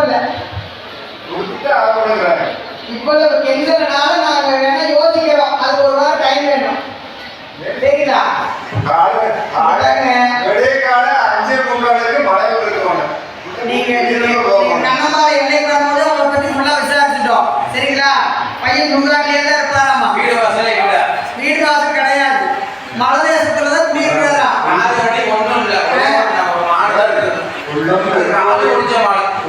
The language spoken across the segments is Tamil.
இல்லை. இவ்வளவு கெஞ்சதுனால நாங்க வேணா யோசிக்கிறோம். அது ஒரு வாரம் டைம் வேணும். சரிங்களா? நீங்க கண்ணம்மா என்னைக்கு வரும்போது அவங்களை பத்தி ஃபுல்லா விசாரிச்சுட்டோம். சரிங்களா? பையன் கும்பலாட்டிலே தான் இருப்பாராமா. வீடு வாசல் கிடையாது. மலதேசத்துல தான் குடியிருக்கிறாரா.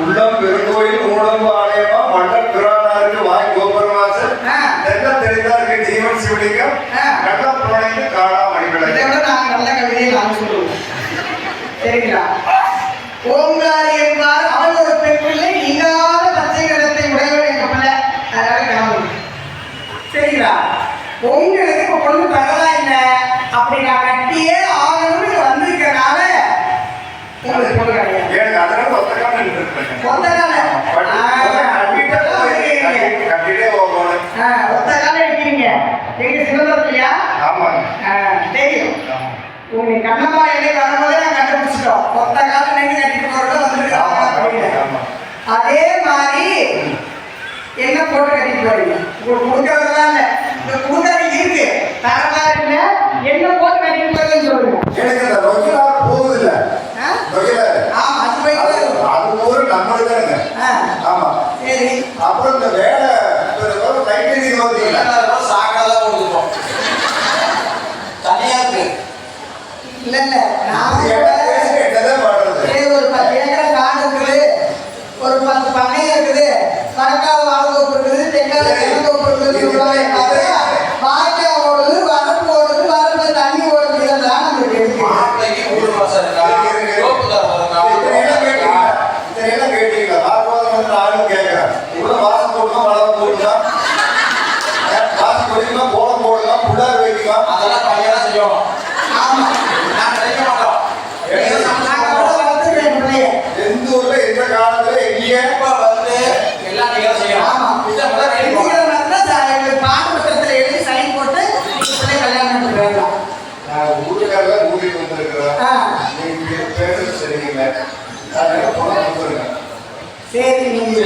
உள்ளம் பெருங்கோயில் ஊடம்பு ஆலயமா மண்டல் பிரானாருக்கு வாய் கோபுரம் வாசல் எல்லாம் தெரிந்தாருக்கு ஜீவன் சிவலிங்கம் நல்ல புராணிக்கு காடா மணிவிளை. இதை விட நாங்கள் நல்ல கவிதையை நாங்கள் சொல்லுவோம். சரிங்களா? ஓங்காரி என்பார் அவள் ஒரு பெண் பிள்ளை நீங்காத பச்சை கிடத்தை உடையவள் எங்க பிள்ளை. அதனால கிளம்பும். சரிங்களா? உங்களுக்கு இப்போ பொண்ணு பரவாயில்ல அப்படி நான் கட்டியே ஆகணும்னு வந்திருக்கனால உங்களுக்கு பொண்ணு கிடையாது. எனக்கு அதனால ஒத்த காலம் எடுக்கிறீங்க. எங்க சிவபுரத்துலயா? தெரியும். உங்க கண்ணம்மா என்னை வரும்போதே நான் கண்டுபிடிச்சிட்டோம். ஒத்த காலம் நெஞ்சு கட்டிட்டு போறது வந்துருக்காங்க. அதே மாதிரி என்ன போட்டு கட்டிட்டு போறீங்க? உங்களுக்கு கொடுக்கறதுலாம் இல்லை. இந்த கொடுக்கறது இருக்கு தரலாறுல என்ன போட்டு கட்டிட்டு போறதுன்னு சொல்லுங்க. எனக்கு இந்த ரொக்கிலார் போகுது இல்லை. ஆமா அது போய் அது ஒரு நம்மளுக்கு தானுங்க. ஆமா சரி. அப்புறம் இந்த வேலை டைட்டில் பார்த்தீங்களா சாக்காதான் கொடுத்துருக்கோம். தனியா இருக்கு. இல்ல இல்ல நான் பாடுறது ஒரு 10 ஏக்கர் காடு இருக்குது, ஒரு 10 பண்ணை இருக்குது, வடக்கால வாழைத்தோப்பு இருக்குது, தெற்கால தென்னந்தோப்பு இருக்குது, வாய்க்கா ஓடுது, வரப்பு ஓடுது, வரப்புல தண்ணி ஓடுது. இதெல்லாம் நம்மளுக்கு இருக்கு. மாப்பிள்ளைக்கு 3 மாசம் இருக்கா, இதெல்லாம் கேட்டீங்களா? வாக்குவாதம் வந்து ஆளும் கேட்கிறேன். இவ்வளவு வாசம் போடணும், வளம் போடணும், வாசம் போடணும், கோலம் போடணும், புடார் வைக்கணும், அதெல்லாம் பையனா செய்யணும். ஆமா நான் நினைக்க மாட்டோம். எந்த ஊர்ல எந்த காலத்துல எங்கேயே வந்து எல்லாம் நீங்க செய்யணும். ஆமா பாட்டுப்பத்திரத்துல எழுதி சைன் போட்டு பிள்ளை கல்யாணம் பண்ணிட்டு ஊருக்காரல கூட்டிட்டு வந்திருக்கிறேன். நீங்க பேசுறது சரியில்லை. சரி நீங்க